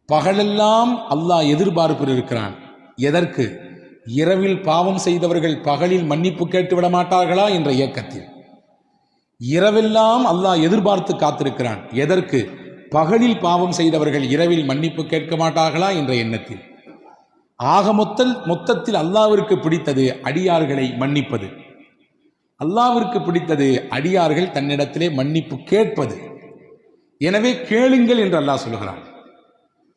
பகலெல்லாம் அல்லாஹ் எதிர்பார்ப்பில் இருக்கிறான். எதற்கு? இரவில் பாவம் செய்தவர்கள் பகலில் மன்னிப்பு கேட்டு விட மாட்டார்களா என்ற இயக்கத்தில். இரவெல்லாம் அல்லாஹ் எதிர்பார்த்து காத்திருக்கிறான். எதற்கு? பகலில் பாவம் செய்தவர்கள் இரவில் மன்னிப்பு கேட்க மாட்டார்களா என்ற எண்ணத்தில். ஆக மொத்தத்தில் அல்லாஹ்விற்கு பிடித்தது அடியார்களை மன்னிப்பது. அல்லாஹ்விற்கு பிடித்தது அடியார்கள் தன்னிடத்திலே மன்னிப்பு கேட்பது. எனவே கேளுங்கள் என்று அல்லாஹ் சொல்கிறான்.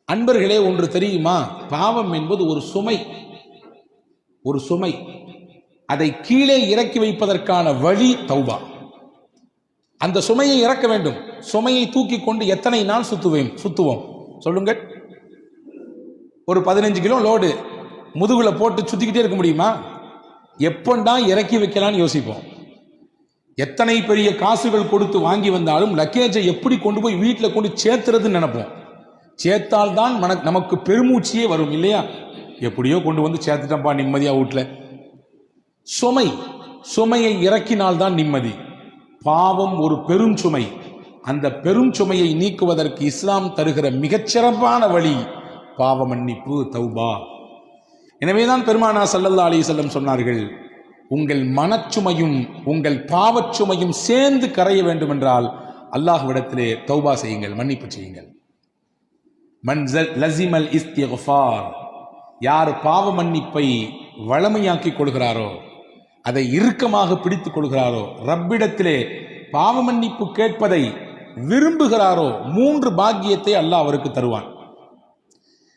அன்பர்களே, ஒன்று தெரியுமா? பாவம் என்பது ஒரு சுமை. அதை கீழே இறக்கி வைப்பதற்கான வழி தௌபா. அந்த சுமையை இறக்க வேண்டும். சுமையை தூக்கி கொண்டு எத்தனை நாள் சுத்துவோம் சொல்லுங்கள்? ஒரு 15 கிலோ லோடு முதுகுல போட்டு சுத்திக்கிட்டே இருக்க முடியுமா? எப்பண்டா இறக்கி வைக்கலான்னு யோசிப்போம். எத்தனை பெரிய காசுகள் கொடுத்து வாங்கி வந்தாலும் லக்கேஜை எப்படி கொண்டு போய் வீட்டில் கொண்டு சேர்த்துறதுன்னு நினைப்போம். சேர்த்தால் தான் நமக்கு பெருமூச்சியே வரும் இல்லையா? எப்படியோ கொண்டு வந்து சேர்த்துட்டப்பா, நிம்மதியா வீட்டில். சுமையை இறக்கினால்தான் நிம்மதி. பாவம் ஒரு பெரும் சுமை. அந்த பெரும் சுமையை நீக்குவதற்கு இஸ்லாம் தருகிற மிகச்சிறப்பான வழி பாவ மன்னிப்பு, தௌபா. எனவேதான் பெருமானா ஸல்லல்லாஹு அலைஹி வஸல்லம் சொன்னார்கள், உங்கள் மனச்சுமையும் உங்கள் பாவச்சுமையும் சேர்ந்து கரைய வேண்டும் என்றால் அல்லாஹ்விடத்திலே தௌபா செய்யுங்கள், மன்னிப்பு செய்யுங்கள். மன் லஸிமல் இஸ்திக்ஃபார், யார் பாவ மன்னிப்பை வளமையாக்கிக் கொள்கிறாரோ, அதை இறுக்கமாக பிடித்துக் கொள்கிறாரோ, ரப்பிடத்திலே பாவ மன்னிப்பு கேட்பதை விரும்புகிறாரோ, 3 பாக்கியத்தை அல்லாஹ் அவருக்கு தருவான்.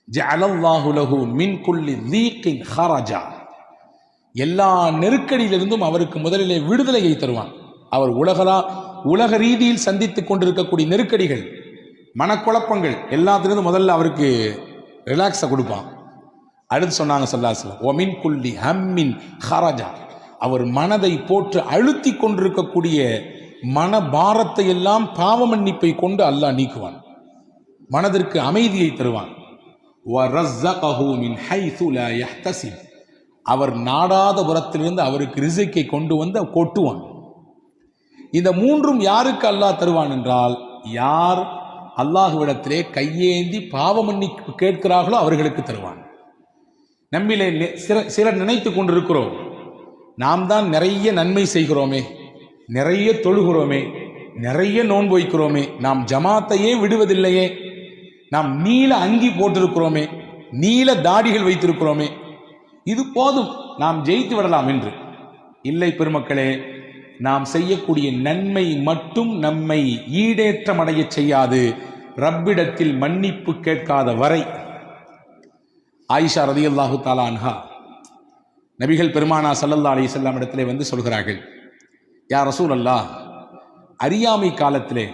ஜஅலல்லாஹு லஹு மின் குல்லி தீகின் ஹரஜா, எல்லா நெருக்கடியிலிருந்தும் அவருக்கு முதலிலே விடுதலையை தருவான். அவர் உலக ரீதியில் சந்தித்துக் கொண்டிருக்கக்கூடிய நெருக்கடிகள், மனக்குழப்பங்கள் எல்லாத்திலிருந்து முதல்ல அவருக்கு ரிலாக்ஸை கொடுப்பான். அடுத்து சொன்னாங்க ஸல்லல்லாஹு அலைஹி வஸல்லம், வ மின் குல்லி ஹம்மின் ஹரஜா, அவர் மனதை போட்டு அழுத்தி கொண்டிருக்கக்கூடிய மன பாரத்தை எல்லாம் பாவ மன்னிப்பை கொண்டு அல்லாஹ் நீக்குவான். மனதிற்கு அமைதியை தருவான். வரஸகஹு மின் ஹைது லா யஹ்தஸிப், அவர் நாடாத புறத்திலிருந்து அவருக்கு ரிஸ்கை கொண்டு வந்து கொட்டுவான். இந்த 3ம் யாருக்கு அல்லாஹ் தருவான் என்றால், யார் அல்லாஹ்விடத்திலே கையேந்தி பாவ மன்னிப்பு கேட்கிறார்களோ அவர்களுக்கு தருவான். நம்மிலே சிலர் நினைத்து கொண்டிருக்கிறோம், நாம் தான் நிறைய நன்மை செய்கிறோமே, நிறைய தொழுகிறோமே, நிறைய நோன்பு வைக்கிறோமே, நாம் ஜமாத்தையே விடுவதில்லையே, நாம் நீல அங்கி போட்டிருக்கிறோமே, நீல தாடிகள் வைத்திருக்கிறோமே, இது போதும், நாம் ஜெயித்து விடலாம் என்று. இல்லை பெருமக்களே, நாம் செய்யக்கூடிய நன்மை மட்டும் நம்மை ஈடேற்றம் அடைய செய்யாது, ரப்பிடத்தில் மன்னிப்பு கேட்காத வரை. ஆயிஷா ரலியல்லாஹு தஆலா அன்ஹா நபிகள் பெருமானா ஸல்லல்லாஹு அலைஹி வஸல்லம் இடத்திலே வந்து சொல்கிறார்கள், யா ரசூலல்லாஹ், அறியாமை காலத்திலே,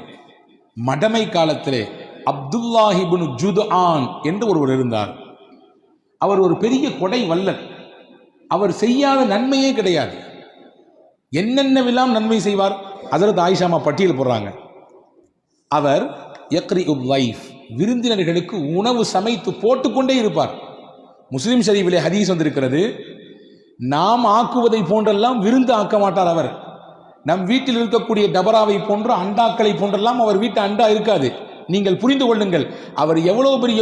மடமை காலத்திலே அப்துல்லாஹ் இப்னு ஜுத்ஆன் என்று ஒருவர் இருந்தார். அவர் ஒரு பெரிய கொடை வல்லர். அவர் செய்யாத நன்மையே கிடையாது. என்னென்னவெல்லாம் நன்மை செய்வார். ஹஜ்ரத் ஆயிஷாமா பட்டியல் போடுறாங்க. அவர் யக்ரிஉல் லைஃப், விருந்தினர்களுக்கு உணவு சமைத்து போட்டுக்கொண்டே இருப்பார். முஸ்லிம் ஷரீஃபிலே ஹதீஸ் வந்திருக்கிறது, நாம் ஆக்குவதை போன்றெல்லாம் விருந்து ஆக்க மாட்டார் அவர். நம் வீட்டில் இருக்கக்கூடிய டபராவை போன்ற அண்டாக்களை போன்றெல்லாம் அவர் வீட்டு அண்டா இருக்காது. நீங்கள் புரிந்து கொள்ளுங்கள், அவர் எவ்வளவு பெரிய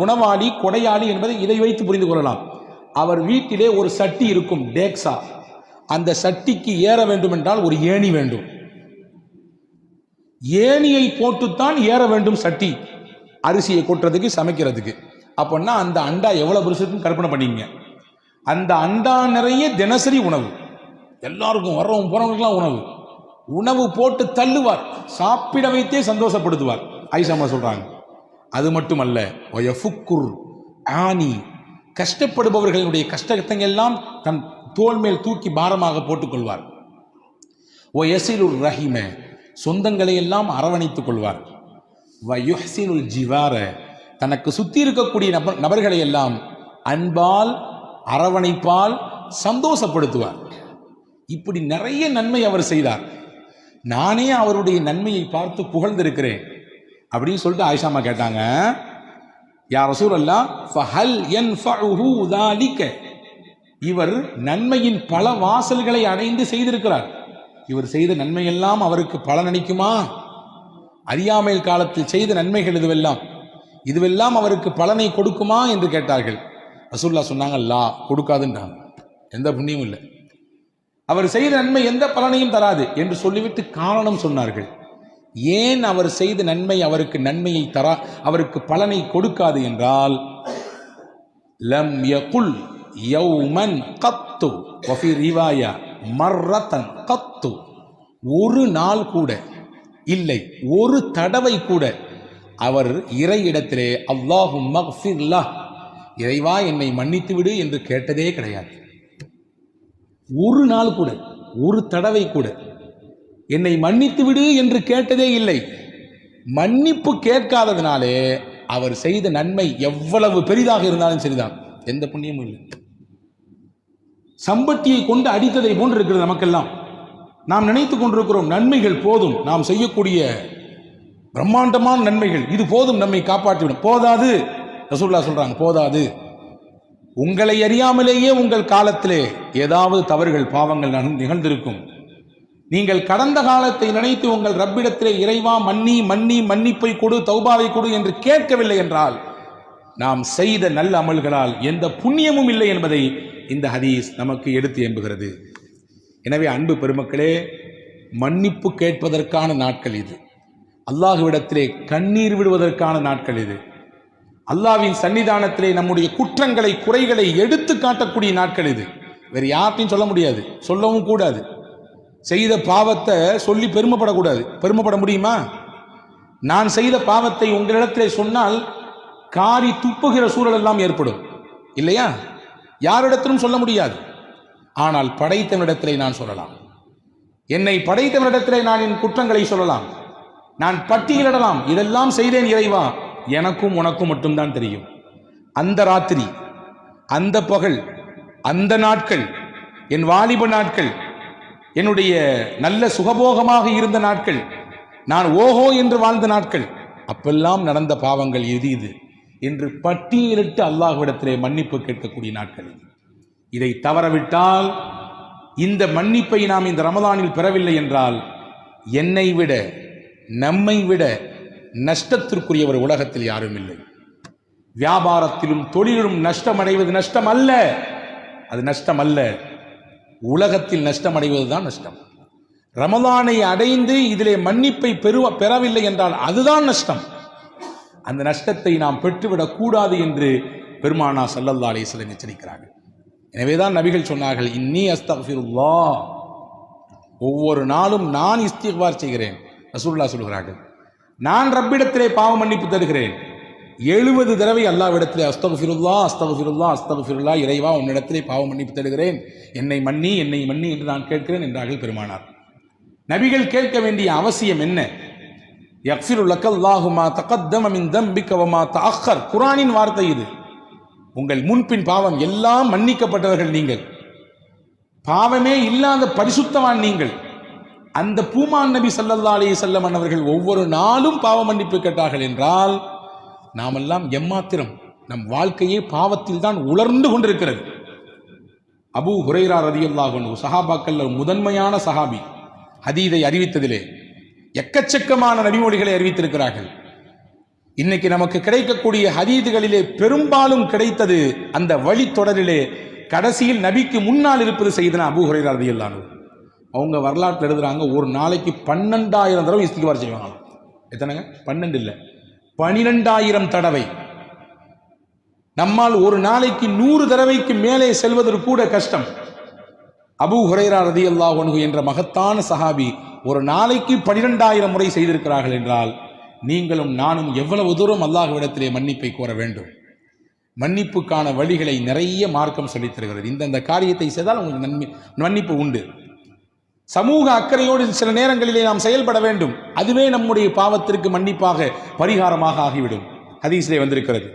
உணவாளி, கொடையாளி என்பதை இதை வைத்து புரிந்து கொள்ளலாம். அவர் வீட்டிலே ஒரு சட்டி இருக்கும், டேக்ஸா. அந்த சட்டிக்கு ஏற வேண்டும் என்றால் ஒரு ஏணி வேண்டும். ஏணியை போட்டுத்தான் ஏற வேண்டும் சட்டி, அரிசியை கொட்டுறதுக்கு, சமைக்கிறதுக்கு. அப்படின்னா அந்த அண்டா எவ்வளவு பெருசுன்னு கற்பனை பண்ணிங்க. அந்த அண்டா நிறைய தினசரி உணவு, எல்லாருக்கும் வர்றவங்க போறவங்களுக்குலாம் உணவு போட்டு தள்ளுவார், சாப்பிட வைத்தே சந்தோஷப்படுத்துவார். ஆயிஷாமா சொல்றாங்க. அது மட்டுமல்ல, வயஃபுக்குர் ஆனி, கஷ்டப்படுபவர்களுடைய கஷ்டத்தை எல்லாம் தன் தோள் மேல் தூக்கி பாரமாக போட்டுக்கொள்வார். வயசிலுர் ரஹிம, சொந்தங்களை எல்லாம் அரவணைத்துக் கொள்வார். வயுஹ்சினுல் ஜிவார, தனக்கு சுத்தி இருக்கக்கூடிய நபர்களை எல்லாம் அன்பால், அரவணைப்பால் சந்தோஷப்படுத்துவார். இப்படி நிறைய நன்மை அவர் செய்தார். நானே அவருடைய நன்மையை பார்த்து புகழ்ந்திருக்கிறேன் அப்படின்னு சொல்லிட்டு ஆயிஷாமா கேட்டாங்க, யா ரசூலல்லாஹ், ஃபஹல் யன்ஃபஉஹு ذلك, இவர் நன்மையின் பல வாசல்களை அடைந்து செய்திருக்கிறார். இவர் செய்த நன்மையெல்லாம் அவருக்கு பலனளிக்குமா? அறியாமையில் காலத்தில் செய்த நன்மைகள் இதுவெல்லாம் இதுவெல்லாம் அவருக்கு பலனை கொடுக்குமா என்று கேட்டார்கள். ரசூலுல்லாஹ் சொன்னாங்க, லா, கொடுக்காதுன்றாங்க. எந்த புண்ணியமும் இல்லை, அவர் செய்த நன்மை எந்த பலனையும் தராது என்று சொல்லிவிட்டு காரணம் சொன்னார்கள். ஏன் அவர் செய்த நன்மை அவருக்கு நன்மையை அவருக்கு பலனை கொடுக்காது என்றால், லம் யகுல் யௌமன் கத்து வஃபி ரிவாயா மர்ரத்தன் கத்து, ஒரு நாள் கூட இல்லை, ஒரு தடவை கூட அவர் இறையிடத்திலே அல்லாஹும் மக்ஃபிர்லஹ், இறைவா என்னை மன்னித்து விடு என்று கேட்டதே கிடையாது. ஒரு நாள் கூட, ஒரு தடவை கூட என்னை மன்னித்து விடு என்று கேட்டதே இல்லை. மன்னிப்பு கேட்காததினாலே அவர் செய்த நன்மை எவ்வளவு பெரிதாக இருந்தாலும் சரிதான், எந்த புண்ணியமும் இல்லை. சம்பட்டியை கொண்டு அடித்ததை போன்று இருக்கிறது நமக்கெல்லாம். நாம் நினைத்துக் கொண்டிருக்கிறோம் நன்மைகள் போதும், நாம் செய்யக்கூடிய பிரம்மாண்டமான நன்மைகள் இது போதும், நம்மை காப்பாற்றிவிடும். போதாது. ரசூலுல்லாஹ் சொல்றாங்க, போதாது. உங்களை அறியாமலேயே உங்கள் காலத்திலே ஏதாவது தவறுகள் பாவங்கள் நிகழ்ந்திருக்கும். நீங்கள் கடந்த காலத்தை நினைத்து உங்கள் ரப்பிடத்திலே இறைவா மன்னிப்பை கொடு, தௌபாவை கொடு என்று கேட்கவில்லை என்றால் நாம் செய்த நல்ல அமல்களால் எந்த புண்ணியமும் இல்லை என்பதை இந்த ஹதீஸ் நமக்கு எடுத்து எம்புகிறது. எனவே அன்பு பெருமக்களே, மன்னிப்பு கேட்பதற்கான நாட்கள் இது. அல்லாஹ்விடத்திலே கண்ணீர் விடுவதற்கான நாட்கள் இது. அல்லாஹ்வின் சன்னிதானத்திலே நம்முடைய குற்றங்களை குறைகளை எடுத்து காட்டக்கூடிய நாட்கள் இது. வேறு யார்ட்டையும் சொல்ல முடியாது, சொல்லவும் கூடாது. செய்த பாவத்தை சொல்லி பெருமைப்படக்கூடாது. பெருமைப்பட முடியுமா? நான் செய்த பாவத்தை உங்களிடத்திலே சொன்னால் காரி துப்புகிற சூழல் எல்லாம் ஏற்படும் இல்லையா? யாரிடத்திலும் சொல்ல முடியாது. ஆனால் படைத்தவனிடத்திலே நான் சொல்லலாம். என்னை படைத்தவனிடத்திலே நான் என் குற்றங்களை சொல்லலாம், நான் பட்டியலிடலாம். இதெல்லாம் செய்தேன் இறைவா, எனக்கும் உனக்கும் மட்டும்தான் தெரியும். அந்த ராத்திரி, அந்த பகல், அந்த நாட்கள், என் வாலிப நாட்கள், என்னுடைய நல்ல சுகபோகமாக இருந்த நாட்கள், நான் ஓஹோ என்று வாழ்ந்த நாட்கள், அப்பெல்லாம் நடந்த பாவங்கள் இது என்று பட்டியலிட்டு அல்லாஹ்விடத்திலே மன்னிப்பு கேட்கக்கூடிய நாட்கள். இதை தவறவிட்டால், இந்த மன்னிப்பை நாம் இந்த ரமதானில் பெறவில்லை என்றால், என்னை விட நம்மை விட நஷ்டத்திற்குரியவர் உலகத்தில் யாரும் இல்லை. வியாபாரத்திலும் தொழிலும் நஷ்டம் அடைவது நஷ்டம் அல்ல, அது நஷ்டம் அல்ல. உலகத்தில் நஷ்டம் அடைவதுதான் நஷ்டம். ரமலானை அடைந்து இதிலே மன்னிப்பை பெறவில்லை என்றால் அதுதான் நஷ்டம். அந்த நஷ்டத்தை நாம் பெற்றுவிடக் கூடாது என்று பெருமானா ஸல்லல்லாஹு அலைஹி வஸல்லம் எச்சரிக்கிறார்கள். எனவேதான் நபிகள் சொன்னார்கள், இன்னி அஸ்தக்ஃபிருல்லாஹ், ஒவ்வொரு நாளும் நான் இஸ்திக்பார் செய்கிறேன். ரசூலுல்லாஹ் சொல்கிறார்கள், நான் ரப்பிடத்திலே பாவ மன்னிப்பு தருகிறேன். 70 தடவை அல்லாஹ்விடத்திலே அஸ்தக்ஃபிருல்லாஹ் அஸ்தக்ஃபிருல்லாஹ் அஸ்தக்ஃபிருல்லாஹ், இறைவா உன்னிடத்திலே பாவ மன்னிப்பு தருகிறேன், என்னை மன்னி என்று நான் கேட்கிறேன் என்றார்கள் பெருமானார். நபிகள் கேட்க வேண்டிய அவசியம் என்ன? யக்ஃபிரு லக்கல்லாஹு மா தகத்தம மின் தம்பிக வ மா தஅக்கர், குர்ஆனின் வார்த்தை இது. உங்கள் முன்பின் பாவம் எல்லாம் மன்னிக்கப்பட்டவர்கள் நீங்கள், பாவமே இல்லாத பரிசுத்தவான் நீங்கள். அந்த பூமான் நபி ஸல்லல்லாஹு அலைஹி வஸல்லம் அவர்கள் ஒவ்வொரு நாளும் பாவ மன்னிப்பு கேட்டார்கள் என்றால், நாமெல்லாம் எம்மாத்திரம், நம் வாழ்க்கையே பாவத்தில் தான் உலர்ந்து கொண்டிருக்கிறது. அபூ ஹுரைரா ரலியல்லாஹு அன்ஹு சஹாபாக்கள் முதன்மையான சஹாபி, ஹதீதை அறிவித்ததிலே எக்கச்சக்கமான நபிமொழிகளை அறிவித்திருக்கிறார்கள். இன்னைக்கு நமக்கு கிடைக்கக்கூடிய ஹதீதுகளிலே பெரும்பாலும் கிடைத்தது அந்த வழித்தொடரிலே கடைசியில் நபிக்கு முன்னால் இருப்பது சையதுனா அபூ ஹுரைரா ரலியல்லாஹு அன்ஹு. அவங்க வரலாற்றில் எழுதுறாங்க, ஒரு நாளைக்கு 12,000 தடவை இஸ்திக்பார் செய்வாங்க. எத்தனைங்க? 12 இல்லை, 12,000 தடவை. நம்மால் ஒரு நாளைக்கு 100 தடவைக்கு மேலே செல்வதற்கு கூட கஷ்டம். அபூ ஹுரைரா ரலியல்லாஹு அன்ஹு என்ற மகத்தான சஹாபி ஒரு நாளைக்கு 12,000 முறை செய்திருக்கிறார்கள் என்றால், நீங்களும் நானும் எவ்வளவு தூரம் அல்லாஹ்விடத்திலே மன்னிப்பை கோர வேண்டும்? மன்னிப்புக்கான வழிகளை நிறைய மார்க்கம் சொல்லித் தருகிறது. இந்த காரியத்தை செய்தால் உங்களுக்கு மன்னிப்பு உண்டு. சமூக அக்கறையோடு சில நேரங்களிலே நாம் செயல்பட வேண்டும். அதுவே நம்முடைய பாவத்திற்கு மன்னிப்பாக பரிகாரமாக ஆகிவிடும். ஹதீஸிலே வந்திருக்கிறது.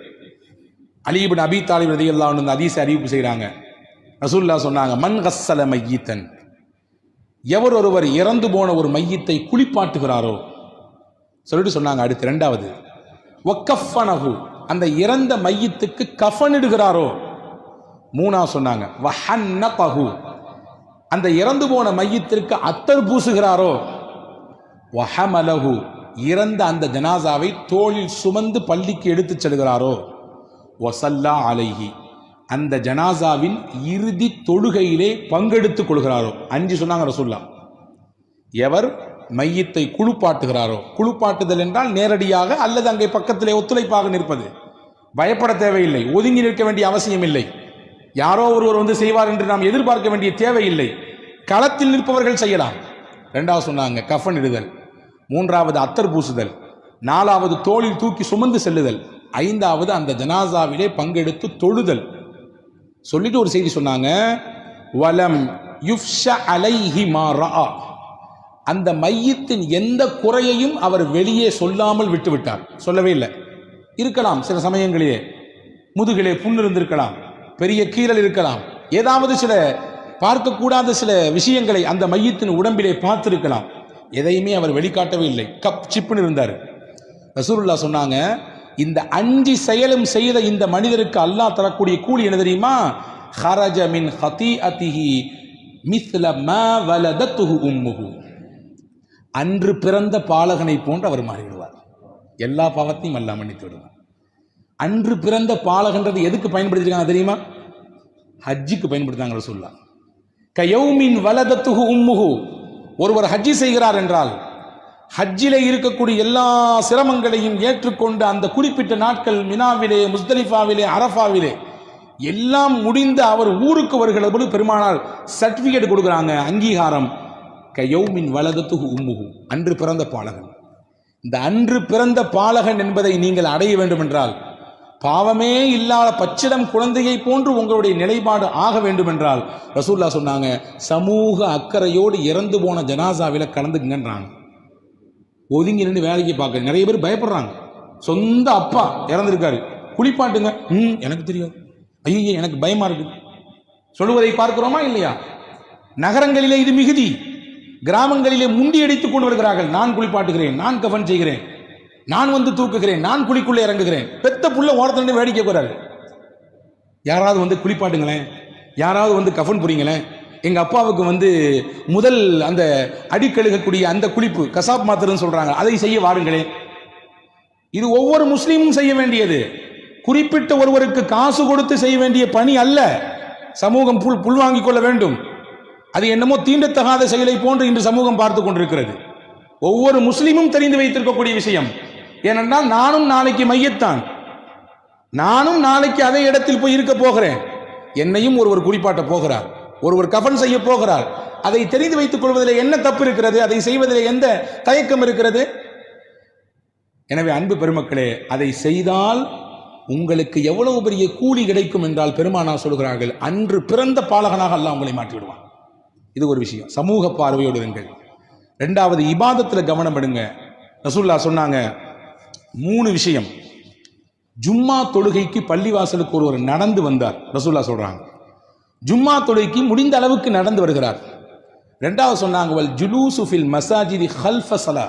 அலி இப்னு அபீ தாலிப் ரலியல்லாஹு அன்ஹு ஹதீஸை அறிவிப்பு செய்கிறாங்க. ரசூலுல்லாஹ் சொன்னாங்க, மன் கஸ்ஸல மையித்தன், எவர் ஒருவர் இறந்து போன ஒரு மையத்தை குளிப்பாட்டுகிறாரோ சொல்லிட்டு சொன்னாங்க. அடுத்து 2வது, வக்கஃபனஹு, அந்த இறந்த மையத்துக்கு கஃனிடுகிறாரோ. 3வது சொன்னாங்க, வஹன்னகஹு, அந்த இறந்து போன மையத்திற்கு அத்தர் பூசுகிறாரோ. வஹமலஹு, இறந்த அந்த ஜனாசாவை தோளில் சுமந்து பள்ளிக்கு எடுத்துச் செல்கிறாரோ வசல்லா அலைஹி, அந்த ஜனாசாவின் இறுதி தொழுகையிலே பங்கெடுத்துக் கொள்கிறாரோ. 5 சொன்னாங்க ரசூலுல்லாஹ். எவர் மையத்தை குளிப்பாட்டுகிறாரோ, குளிப்பாட்டுதல் என்றால் நேரடியாக அல்லது அங்கே பக்கத்திலே ஒத்துழைப்பாக நிற்பது, பயப்பட தேவையில்லை, ஒதுங்கி நிற்க வேண்டிய அவசியம் இல்லை, யாரோ ஒருவர் வந்து செய்வார் என்று நாம் எதிர்பார்க்க வேண்டிய தேவையில்லை, களத்தில் நிற்பவர்கள் செய்யலாம். 2வது சொன்னாங்க கஃன் இடுதல், 3வது அத்தர் பூசுதல், 4வது தோளில் தூக்கி சுமந்து செல்லுதல், 5வது அந்த ஜனாசாவிலே பங்கெடுத்து தொழுதல். சொல்லிட்டு ஒரு செய்தி சொன்னாங்க, வலம் யுஃப்ஷ அலைஹி மா ரஆ, அந்த மையத்தின் எந்த குறையையும் அவர் வெளியே சொல்லாமல் விட்டுவிட்டார். சொல்லவே இல்லை. இருக்கலாம் சில சமயங்களிலே முதுகிலே புண் இருந்திருக்கலாம், பெரிய கீறல் இருக்கலாம், ஏதாவது சில பார்க்கக்கூடாத சில விஷயங்களை அந்த மையத்தின் உடம்பிலே பார்த்திருக்கலாம். எதையுமே அவர் வெளிக்காட்டவே இல்லை, கப் சிப்புன்னு இருந்தார். ரசூலுல்லாஹ் சொன்னாங்க, இந்த 5 செயலும் செய்த இந்த மனிதருக்கு அல்லாஹ் தரக்கூடிய கூலி என்ன தெரியுமா? ஹரஜ மின் ஹதீஅதிஹி மிஸ்ல மா வலதத்துஹு உம்முஹு, அன்று பிறந்த பாலகனை போன்று அவர் மாறிவிடுவார். எல்லா பாவத்தையும் அல்லாஹ் மன்னித்து விடுவார். அன்று பிறந்த பாலகன்றது எதுக்கு பயன்படுத்திருக்காங்க தெரியுமா? ஹஜ்ஜுக்கு பயன்படுத்தாங்க ரசூலுல்லாஹ். கயௌமின் வலதத்துஹு உம்முஹு, ஒருவர் ஹஜ்ஜி செய்கிறார் என்றால் ஹஜ்ஜிலே இருக்கக்கூடிய எல்லா சிரமங்களையும் ஏற்றுக்கொண்டு அந்த குறிப்பிட்ட நாட்கள் மினாவிலே, முஸ்தலிஃபாவிலே, அரஃபாவிலே எல்லாம் முடிந்து அவர் ஊருக்கு வருகிற போது பெருமானார் சர்டிபிகேட் கொடுக்குறாங்க, அங்கீகாரம். கயௌமின் வலதத்துஹு உம்முஹு, அன்று பிறந்த பாலகன். இந்த அன்று பிறந்த பாலகன் என்பதை நீங்கள் அடைய வேண்டும் என்றால், பாவமே இல்லாத பச்சிடம் குழந்தையை போன்று உங்களுடைய நிலைப்பாடு ஆக வேண்டும் என்றால் ரசூலுல்லாஹ் சொன்னாங்க, சமூக அக்கறையோடு இறந்து போன ஜனாசாவில கலந்துக்குங்கன்றாங்க. ஒதுங்கி நின்று வேலைக்கு பார்க்க நிறைய பேர் பயப்படுறாங்க. சொந்த அப்பா இறந்திருக்காரு, குளிப்பாட்டுங்க, எனக்கு தெரியும், ஐயோ எனக்கு பயமா இருக்கு சொல்லுவதை பார்க்கிறோமா இல்லையா? நகரங்களிலே இது மிகுதி, கிராமங்களிலே முண்டி அடித்துக் கொண்டு வருகிறார்கள். நான் குளிப்பாட்டுகிறேன், நான் கஃன் செய்கிறேன், நான் வந்து தூக்குகிறேன், நான் குளிக்குள்ளே இறங்குகிறேன். பெத்த புள்ள ஓரத்துல வேடிக்கை போறாரு. யாராவது வந்து குளிப்பாட்டுங்களேன், யாராவது வந்து கஃன் புரிங்களேன். எங்க அப்பாவுக்கு வந்து முதல் அந்த அடிக்கழுகக்கூடிய அந்த குளிப்பு கசாப் மாத்திரன்னு சொல்றாங்க, அதை செய்ய வாருங்களேன். இது ஒவ்வொரு முஸ்லீமும் செய்ய வேண்டியது, குறிப்பிட்ட ஒருவருக்கு காசு கொடுத்து செய்ய வேண்டிய பணி அல்ல. சமூகம் புல்வாங்கிக் கொள்ள வேண்டும். அது என்னமோ தீண்டத்தகாத செயலை போன்று இன்று சமூகம் பார்த்து கொண்டிருக்கிறது. ஒவ்வொரு முஸ்லீமும் தெரிந்து வைத்திருக்கக்கூடிய விஷயம். ஏனென்றால் நானும் நாளைக்கு மையத்தான், நானும் நாளைக்கு அதே இடத்தில் போய் இருக்க போகிறேன். என்னையும் ஒருவர் குளிப்பாட்ட போகிறார், ஒருவர் கஃன் செய்ய போகிறார். அதை தெரிந்து வைத்துக் கொள்வதில் என்ன தப்பு இருக்கிறது? அதை செய்வதில் எந்த தயக்கம் இருக்கிறது? எனவே அன்பு பெருமக்களே, அதை செய்தால் உங்களுக்கு எவ்வளவு பெரிய கூலி கிடைக்கும் என்றால் பெருமானார் சொல்கிறார்கள், அன்று பிறந்த பாலகனாக அல்லாஹ் உங்களை மாற்றி விடுவான். இது ஒரு விஷயம். சமூக பார்வையோடு இருங்கள். 2வது இபாதத்தில் கவனம் எடுங்க. ரசூலுல்லாஹ் சொன்னாங்க 3 விஷயம். ஜும்மா தொழுகைக்கு பள்ளிவாசலுக்கு ஒருவர் நடந்து வந்தார். ரசூலுல்லாஹ் சொல்றாங்க, ஜும்மா தொழுகைக்கு முடிந்த அளவுக்கு நடந்து வருகிறார். 2வது சொன்னாங்க, வல் ஜுலூசு ஃபில் மஸாஜிதி ஹல்ஃப ஸலா,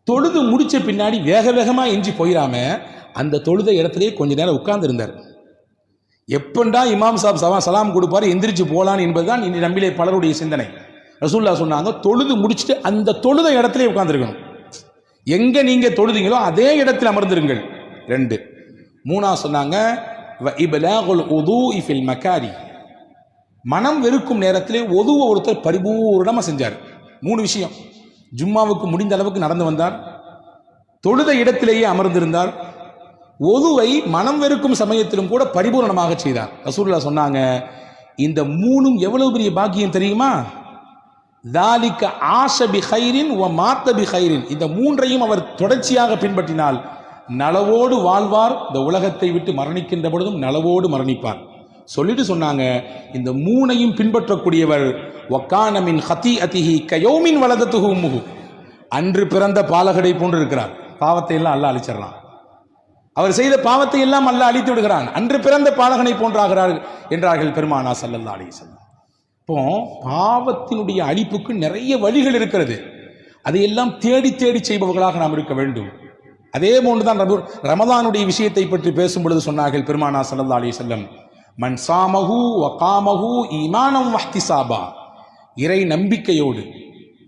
தொழுது முடிச்ச பின்னாடி வேக வேகமா எஞ்சி போயிடாம அந்த தொழுத இடத்திலே கொஞ்ச நேரம் உட்கார்ந்து இருந்தார். எப்பண்டா இமாம் சாப் சலாம் கொடுப்பாரு எந்திரிச்சு போலான்னு என்பதுதான் இன்று நம்மிலே பலருடைய சிந்தனை. ரசூலுல்லாஹ் சொன்னாங்க, தொழுது முடிச்சுட்டு அந்த தொழுத இடத்திலே உட்கார்ந்துருக்கணும். எங்க நீங்க தொழுதீங்களோ அதே இடத்தில் அமர்ந்திருங்கள். 2. 3 சொன்னாங்க, வ இப்லாகுல் உதூஇ ஃபில் மகாரி, மனம் வெறுக்கும் நேரத்திலே ஒதுவ ஒருத்தர் பரிபூர்ணமா செஞ்சார். 3 விஷயம். ஜும்மாவுக்கு முடிந்த அளவுக்கு நடந்து வந்தார், தொழுத இடத்திலேயே அமர்ந்திருந்தார், ஒதுவை மனம் வெறுக்கும் சமயத்திலும் கூட பரிபூர்ணமாக செய்தார். ரசூலுல்லாஹ் சொன்னாங்க, இந்த 3ம் எவ்வளவு பெரிய பாக்கியம் தெரியுமா? தாலிக ஆஷ பி கைரின் வ மாத்த பி கைரின், இந்த 3ஐயும் அவர் தொடர்ச்சியாக பின்பற்றினால் நலவோடு வாழ்வார், இந்த உலகத்தை விட்டு மரணிக்கின்ற பொழுதும் நலவோடு மரணிப்பார். சொல்லிட்டு சொன்னாங்க, இந்த 3ஐயும் பின்பற்றக்கூடியவர் வக்கான மின் ஹதீஅதிஹி கயௌமின் வலதத்துஹு உம்முஹு, அன்று பிறந்த பாலகடை போன்று இருக்கிறார். பாவத்தை எல்லாம் அல்லாஹ் அழிச்சிடறான். அவர் செய்த பாவத்தை எல்லாம் அல்லாஹ் அழித்து விடுகிறான். அன்று பிறந்த பாலகனை போன்றாகிறார் என்றார்கள் பெருமானார் ஸல்லல்லாஹு அலைஹி வஸல்லம். இப்போ பாவத்தினுடைய அழிப்புக்கு நிறைய வழிகள் இருக்கிறது. அதையெல்லாம் தேடி தேடி செய்பவர்களாக நாம் இருக்க வேண்டும். அதே போன்றுதான் ரமதானுடைய விஷயத்தை பற்றி பேசும் பொழுது சொன்னார்கள் பெருமானார் ஸல்லல்லாஹு அலைஹி வஸல்லம், மன் சாமஹு வ காமஹு ஈமானம் வஹ்திசாபா, இறை நம்பிக்கையோடு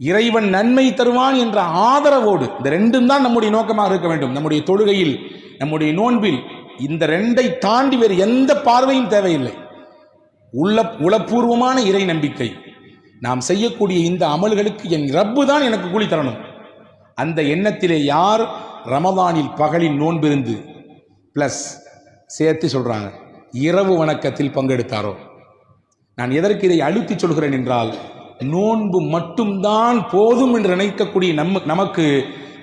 இறைவன் நன்மை தருவான் என்ற ஆதரவோடு, இந்த ரெண்டும் தான் நம்முடைய நோக்கமாக இருக்க வேண்டும். நம்முடைய தொழுகையில், நம்முடைய நோன்பில் இந்த ரெண்டை தாண்டி வேறு எந்த பார்வையும் தேவையில்லை. உளப்பூர்வமான இறை நம்பிக்கை, நாம் செய்யக்கூடிய இந்த அமல்களுக்கு என் ரப்பு தான் எனக்கு கூலி தரணும். அந்த எண்ணத்திலே யார் ரமதானில் பகலின் நோன்பிருந்து பிளஸ் சேர்த்து சொல்றாங்க இரவு வணக்கத்தில் பங்கெடுத்தாரோ, நான் எதற்கு இதை அழுத்தி சொல்கிறேன் என்றால், நோன்பு மட்டும்தான் போதும் என்று நினைக்கக்கூடிய நமக்கு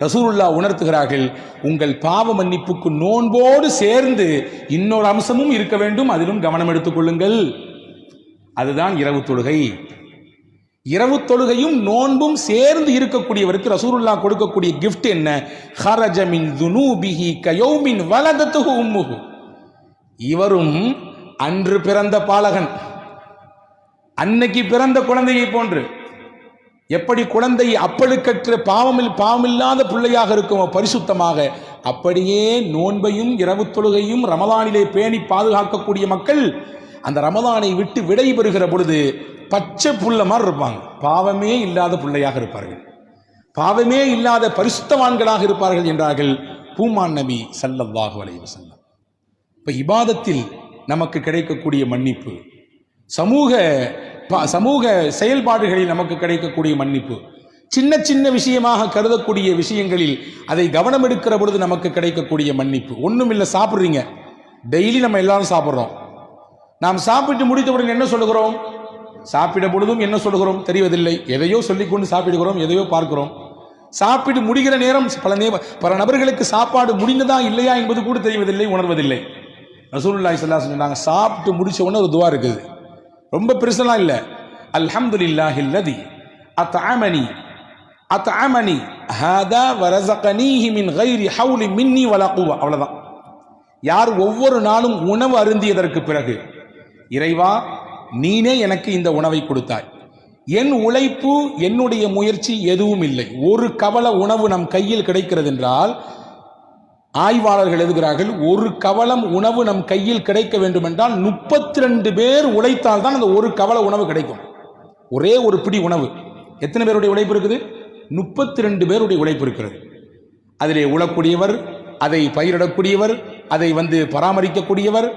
ரசூலுல்லாஹ் உணர்த்துகிறார்கள், உங்கள் பாவ மன்னிப்புக்கு நோன்போடு சேர்ந்து இன்னொரு அம்சமும் இருக்க வேண்டும், அதிலும் கவனம் எடுத்துக் கொள்ளுங்கள். அதுதான் இரவு தொழுகை. இரவு தொழுகையும் நோன்பும் சேர்ந்து இருக்கக்கூடியவருக்கு ரசூலுல்லாஹ் கொடுக்கக்கூடிய கிஃப்ட் என்ன? ஹரஜ மின் துனூபிஹி கயௌமின் வலதத்துஹு உம்முஹு. இவரும் அன்று பிறந்த பாலகன், அன்னைக்கு பிறந்த குழந்தையை போன்று, எப்படி குழந்தை அப்பழுக்கற்ற பாவமில்லாத பிள்ளையாக இருக்குமோ பரிசுத்தமாக, அப்படியே நோன்பையும் இரவு தொழுகையும் ரமதானிலே பேணி பாதுகாக்கக்கூடிய மக்கள் அந்த ரமதானை விட்டு விடை பெறுகிற பொழுது பச்சை புள்ள மாதிரி இருப்பாங்க. பாவமே இல்லாத பிள்ளையாக இருப்பார்கள், பாவமே இல்லாத பரிசுத்தவான்களாக இருப்பார்கள் என்றார்கள் பூமான் நபி ஸல்லல்லாஹு அலைஹி வஸல்லம். இப்ப இபாதத்தில் நமக்கு கிடைக்கக்கூடிய மன்னிப்பு, சமூக செயல்பாடுகளில் நமக்கு கிடைக்கக்கூடிய மன்னிப்பு, சின்ன சின்ன விஷயமாக கருதக்கூடிய விஷயங்களில் அதை கவனம் எடுக்கிற பொழுது நமக்கு கிடைக்கக்கூடிய மன்னிப்பு. ஒன்றும் இல்லை, சாப்பிட்றீங்க, டெய்லி நம்ம எல்லாரும் சாப்பிட்றோம். நாம் சாப்பிட்டு முடித்தவுடன் என்ன சொல்லுகிறோம்? சாப்பிட பொழுதும் என்ன சொல்லுகிறோம் தெரிவதில்லை, எதையோ சொல்லிக்கொண்டு சாப்பிடுகிறோம், எதையோ பார்க்கிறோம். சாப்பிட்டு முடிகிற நேரம் பல நபர்களுக்கு சாப்பாடு முடிந்ததா இல்லையா என்பது கூட தெரிவதில்லை, உணர்வதில்லை. ரசூலுல்லாஹி ஸல்லல்லாஹு அலைஹி வஸல்லம் சொன்னாங்க, சாப்பிட்டு முடிச்ச உடனே ஒரு துஆ இருக்குது, ரொம்ப பெருசெல்லாம் இல்லை. அல்ஹம்துலில்லாஹில்லதி அத்அமனி ஹாதா வரஸகனீஹி மின் கைரி ஹவுலி மின்னி வலா குவா. அவ்வளவுதான். யார் ஒவ்வொரு நாளும் உணவு அருந்தியதற்கு பிறகு, இறைவா நீனே எனக்கு இந்த உணவை கொடுத்தாய், என் உழைப்பு என்னுடைய முயற்சி எதுவும் இல்லை, ஒரு கவள உணவு நம் கையில் கிடைக்கிறது என்றால், ஆய்வாளர்கள் எழுதுகிறார்கள், ஒரு கவளம் உணவு நம் கையில் கிடைக்க வேண்டும் என்றால் 32 பேர் உழைத்தால் தான் அந்த ஒரு கவள உணவு கிடைக்கும். ஒரே ஒரு பிடி உணவு எத்தனை பேருடைய உழைப்பு இருக்குது? 32 பேருடைய உழைப்பு இருக்கிறது. அதிலே உழக்கூடியவர், அதை பயிரிடக்கூடியவர், அதை பராமரிக்கக்கூடியவர்,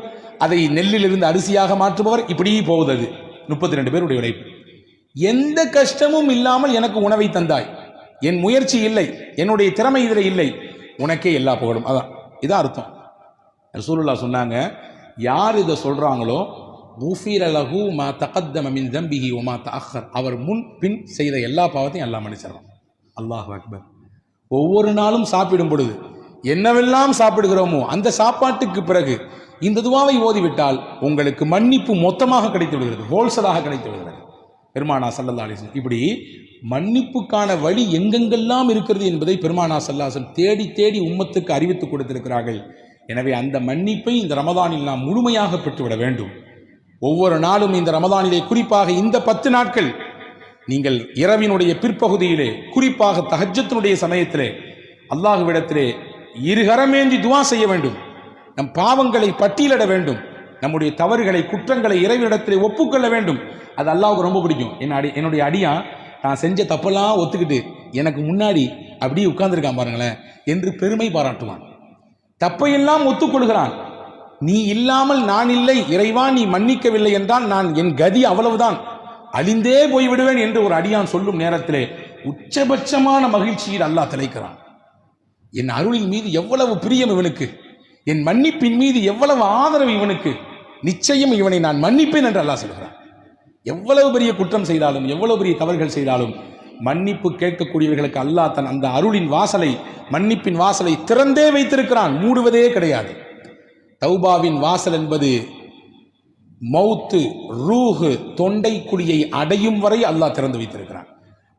அதை நெல்லிலிருந்து அரிசியாக மாற்றுபவர், இப்படி போகுது. அது 32 பேருடைய உழைப்பு. எந்த கஷ்டமும் இல்லாமல் எனக்கு உணவை தந்தாய், என் முயற்சி இல்லை, என்னுடைய திறமை இதில் இல்லை, உனக்கே எல்லா புகழும். அதான் இதான் அர்த்தம். ரசூலுல்லாஹ் சொன்னாங்க, யார் இதை சொல்றாங்களோ குஃபிர லஹு மா தகத்தம மின் தம்பிஹி வ மா தஅக்கர், அவர் முன் பின் செய்த எல்லா பாவத்தையும் அல்லாஹ் மன்னிச்சிடுறான். அல்லாஹு அக்பர். ஒவ்வொரு நாளும் சாப்பிடும் பொழுது என்னவெல்லாம் சாப்பிடுகிறோமோ அந்த சாப்பாட்டுக்கு பிறகு இந்த துவாவை ஓதிவிட்டால் உங்களுக்கு மன்னிப்பு மொத்தமாக கிடைத்து விடுகிறது, ஹோல்சலாக கிடைத்து விடுகிறது. பெருமானா ஸல்லல்லாஹு அலைஹி வஸல்லம் இப்படி மன்னிப்புக்கான வழி எங்கெங்கெல்லாம் இருக்கிறது என்பதை பெருமானா ஸல்லல்லாஹு அலைஹி வஸல்லம் தேடி தேடி உம்மத்துக்கு அறிவித்துக் கொடுத்திருக்கிறார்கள். எனவே அந்த மன்னிப்பை இந்த ரமதானில் நாம் முழுமையாக பெற்றுவிட வேண்டும். ஒவ்வொரு நாளும் இந்த ரமதானிலே, குறிப்பாக இந்த 10 நாட்கள், நீங்கள் இரவினுடைய பிற்பகுதியிலே, குறிப்பாக தஹஜ்ஜுடைய சமயத்திலே அல்லாஹ்விடத்திலே இருகரமேந்தி துஆ செய்ய வேண்டும். நம் பாவங்களை பட்டியலிட வேண்டும், நம்முடைய தவறுகளை, குற்றங்களை இறைவனிடத்திலே ஒப்புக்கொள்ள வேண்டும். அது அல்லாஹ்வுக்கு ரொம்ப பிடிக்கும். என்னுடைய அடியான் நான் செஞ்ச தப்பெல்லாம் ஒத்துக்கிட்டு எனக்கு முன்னாடி அப்படியே உட்கார்ந்துருக்கான் பாருங்களேன் என்று பெருமை பாராட்டுவான். தப்பையெல்லாம் ஒத்துக்கொள்கிறான். நீ இல்லாமல் நான் இல்லை, இறைவா நீ மன்னிக்கவில்லை என்றால் நான் என் கதி அவ்வளவுதான், அழிந்தே போய்விடுவேன் என்று ஒரு அடியான் சொல்லும் நேரத்திலே உச்சபட்சமான மகிழ்ச்சியில் அல்லாஹ் திளைக்கிறான். என் அருளின் மீது எவ்வளவு பிரியம் இவனுக்கு, என் மன்னிப்பின் மீது எவ்வளவு ஆதரவு இவனுக்கு, நிச்சயம் இவனை நான் மன்னிப்பேன் என்று அல்லாஹ் சொல்கிறான். எவ்வளவு பெரிய குற்றம் செய்தாலும், எவ்வளவு பெரிய தவறுகள் செய்தாலும் மன்னிப்பு கேட்கக்கூடியவர்களுக்கு அல்லாஹ் தன் அந்த அருளின் வாசலை, மன்னிப்பின் வாசலை திறந்தே வைத்திருக்கிறான், மூடுவதே கிடையாது. தௌபாவின் வாசல் என்பது மௌத்து, ரூஹு, தொண்டை குழியை அடையும் வரை அல்லாஹ் திறந்து வைத்திருக்கிறான்.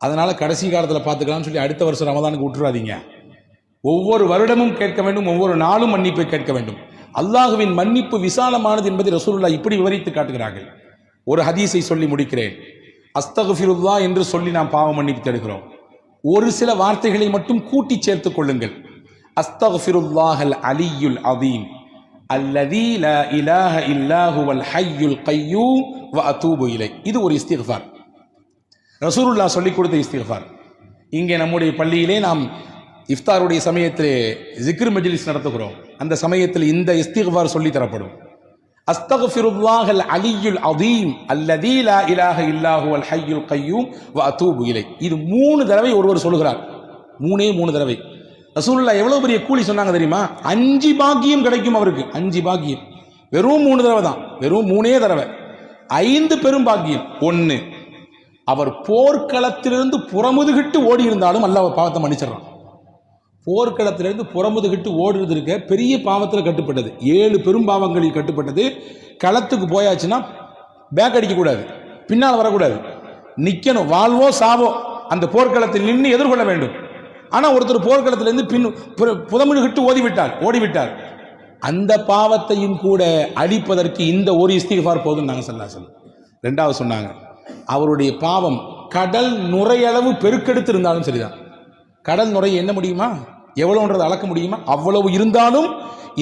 அதனால கடைசி காலத்தில் பார்த்துக்கலாம்னு சொல்லி அடுத்த வருஷம் ரமதானுக்கு விட்டுறாதீங்க. ஒவ்வொரு வருடமும் கேட்க வேண்டும், ஒவ்வொரு நாளும் மன்னிப்பை கேட்க வேண்டும். அல்லாஹுவின் மன்னிப்பு விசாலமானது என்பதை ரசூலுல்லாஹ் இப்படி விவரித்து காட்டுகிறார்கள். ஒரு ஹதீஸை சொல்லி முடிக்கிறேன். அஸ்தக்ஃபிருல்லாஹ் என்று சொல்லி நாம் பாவ மன்னிப்பு தேடுகிறோம். ஒரு சில வார்த்தைகளை மட்டும் கூட்டி சேர்த்துக் கொள்ளுங்கள். அஸ்தக்ஃபிருல்லாஹல் அலியுல் அதீம் அல்லதீ லா இலாஹ இல்லா ஹுவல் ஹய்யுல் கய்யூம் வ அதூபு இலை. இது ஒரு இஸ்திக்ஃபார். ரசூலுல்லாஹ் சொல்லிக் கொடுத்த இஸ்திக்ஃபார். இங்கே நம்முடைய பள்ளியிலே நாம் இஃப்தாருடைய சமயத்திலே ஜிக்ர் மஜ்லிஸ் நடத்துகிறோம். அந்த சமயத்தில் இந்த இஸ்திக்ஃபார் சொல்லி தரப்படும். அஸ்தக்ஃபிருல்லாஹல் அலியுல் அதீம் அல்லதீ லா இலாஹ இல்லா ஹுவல் ஹய்யுல் கய்யூம் வ அதூபு இலை. இது 3 தடவை ஒருவர் சொல்கிறார். 3 தடவை. ரசூலுல்லாஹ் எவ்வளவு பெரிய கூலி சொன்னாங்க தெரியுமா? 5 பாக்கியம் கிடைக்கும் அவருக்கு. 5 பாக்கியம். வெறும் 3 தடவை தான். வெறும் 3 தடவை 5 பெரும் பாக்கியம். 1, அவர் போர்க்களத்திலிருந்து புறமுதுகிட்டு ஓடி இருந்தாலும் அல்லாஹ் பாவத்தை மன்னிச்சிடறான். போர்க்களத்திலிருந்து புறமுதுகிட்டு ஓடுறது இருக்க பெரிய பாவத்தில் கட்டுப்பட்டது. 7 பெரும் பாவங்களில் கட்டுப்பட்டது. களத்துக்கு போயாச்சுன்னா பேக் அடிக்கக்கூடாது, பின்னால் வரக்கூடாது, நிற்கணும், வாழ்வோ சாவோ அந்த போர்க்களத்தில் நின்று எதிர்கொள்ள வேண்டும். ஆனால் ஒருத்தர் போர்க்களத்திலிருந்து புறமுதுகிட்டு ஓடிவிட்டார். அந்த பாவத்தையும் கூட அழிப்பதற்கு இந்த ஒரு இஸ்திக்ஃபார் போதும் நாங்கள் ஸல்லல்லாஹு. 2வது சொன்னாங்க, அவருடைய பாவம் கடல் நுரையளவு பெருக்கெடுத்து இருந்தாலும் சரிதான். கடல் நுரை என்ன முடியுமா? எவ்வளவுன்றது அளக்க முடியுமா? அவ்வளவு இருந்தாலும்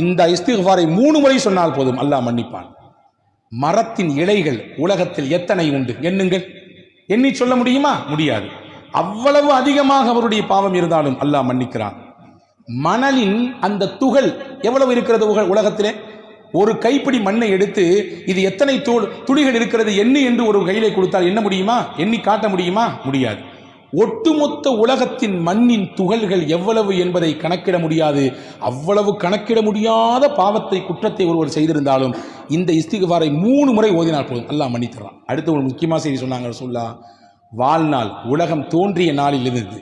இந்த இஸ்திக்ஃபாரை 3 முறை சொன்னால் போதும், அல்லாஹ் மன்னிப்பான். மரத்தின் இலைகள் உலகத்தில் எத்தனை உண்டு எண்ணுங்கள். எண்ணி சொல்ல முடியுமா? முடியாது. அவ்வளவு அதிகமாக அவருடைய பாவம் இருந்தாலும் அல்லாஹ் மன்னிக்கிறான். மணலின் அந்த துகள் எவ்வளவு இருக்கிறது உலகத்திலே? ஒரு கைப்பிடி மண்ணை எடுத்து இது எத்தனை துளிகள் இருக்கிறது எண்ணி என்று ஒரு கையிலே கொடுத்தால் என்ன முடியுமா? எண்ணி காட்ட முடியுமா? முடியாது. ஒட்டுமொத்த உலகத்தின் மண்ணின் துகள்கள் எவ்வளவு என்பதை கணக்கிட முடியாது. அவ்வளவு கணக்கிட முடியாத பாவத்தை, குற்றத்தை ஒருவர் செய்திருந்தாலும் இந்த இஸ்திக்ஃபாரை 3 முறை ஓதினால் போதும், அல்லாஹ் மன்னித்தரான். அடுத்து ஒரு முக்கியமான செய்தி சொன்னாங்க ரசூலுல்லாஹ். வாழ்நாள், உலகம் தோன்றிய நாளில் இருந்து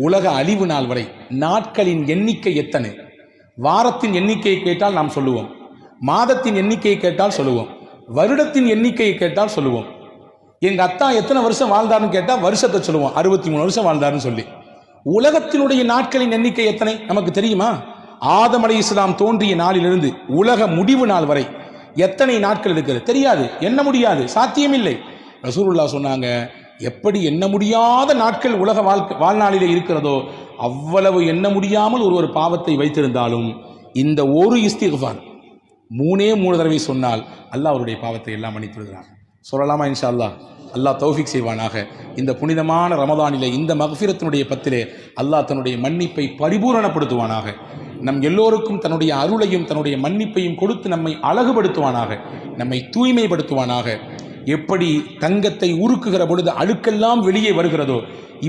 உலக அழிவு நாள் வரை நாட்களின் எண்ணிக்கை எத்தனை? வாரத்தின் எண்ணிக்கையை கேட்டால் நாம் சொல்லுவோம், மாதத்தின் எண்ணிக்கையை கேட்டால் சொல்லுவோம், வருடத்தின் எண்ணிக்கையை கேட்டால் சொல்லுவோம். எங்க அத்தா எத்தனை வருஷம் வாழ்ந்தாருன்னு கேட்டா வருஷத்தை சொல்லுவோம், 63 வருஷம் வாழ்ந்தாருன்னு சொல்லி. உலகத்தினுடைய நாட்களின் எண்ணிக்கை எத்தனை நமக்கு தெரியுமா? ஆதம் அலைஹிஸ்ஸலாம் தோன்றிய நாளிலிருந்து உலக முடிவு நாள் வரை எத்தனை நாட்கள் இருக்கிறது தெரியாது, எண்ண முடியாது, சாத்தியமில்லை. ரசூலுல்லாஹ் சொன்னாங்க, எப்படி எண்ண முடியாத நாட்கள் உலக வாழ்நாளிலே இருக்கிறதோ அவ்வளவு எண்ண முடியாமல் ஒரு பாவத்தை வைத்திருந்தாலும் இந்த ஒரு இஸ்திக்ஃபார் 3 தடவை சொன்னால் அல்லாஹ் அவருடைய பாவத்தை எல்லாம் மன்னித்து விடுகிறார். சொல்லலாமா? இன்ஷா அல்லாஹ். அல்லாஹ் தௌஃபீக் செய்வானாக. இந்த புனிதமான ரமதானிலே, இந்த மக்ஃபிரத்தினுடைய பத்திலே அல்லாஹ் தன்னுடைய மன்னிப்பை பரிபூரணப்படுத்துவானாக. நம் எல்லோருக்கும் தன்னுடைய அருளையும் தன்னுடைய மன்னிப்பையும் கொடுத்து நம்மை அழகுபடுத்துவானாக, நம்மை தூய்மைப்படுத்துவானாக. எப்படி தங்கத்தை உருக்குகிற பொழுது அழுக்கெல்லாம் வெளியே வருகிறதோ,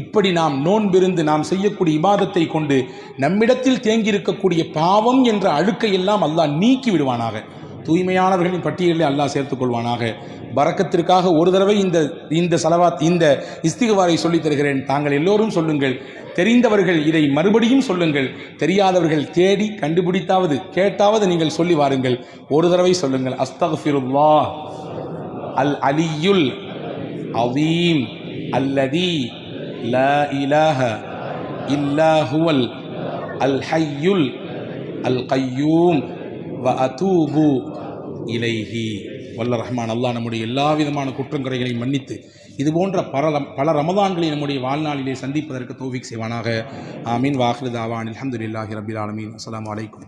இப்படி நாம் நோன்பிருந்து நாம் செய்யக்கூடிய இபாதத்தை கொண்டு நம்மிடத்தில் தேங்கியிருக்கக்கூடிய பாவம் என்ற அழுக்கை எல்லாம் அல்லாஹ் நீக்கி விடுவானாக. தூய்மையானவர்களின் பட்டியலில் அல்லாஹ் சேர்த்துக் கொள்வானாக. பரக்கத்திற்காக ஒரு தடவை இந்த ஸலவாத், இந்த இஸ்திக்ஃபாரை சொல்லித் தருகிறேன். தாங்கள் எல்லோரும் சொல்லுங்கள். தெரிந்தவர்கள் இதை மறுபடியும் சொல்லுங்கள். தெரியாதவர்கள் தேடி கண்டுபிடித்தாவது கேட்டாவது நீங்கள் சொல்லி வாருங்கள். ஒரு தடவை சொல்லுங்கள். அஸ்தக்ஃபிருல்லாஹ் அல் அலியுல் அதீம் அல்லதி லா இலாஹ இல்லா ஹுவல் அல் ஹய்யுல் அல் கய்யூம் வ அதூபு இலைஹி. வல்ல ரஹ்மான் அல்லாஹ் நம்முடைய எல்லா விதமான குற்றங்குறைகளையும் மன்னித்து இது போன்ற பல ரமதான்களை நம்முடைய வாழ்நாளிலே சந்திப்பதற்கு தௌஃபீக் செய்வானாக. ஆமீன். வாஹிரு தாவான் அல்ஹம்துலில்லாஹி ரப்பில் ஆலமீன். அஸ்ஸலாமு அலைக்கும்.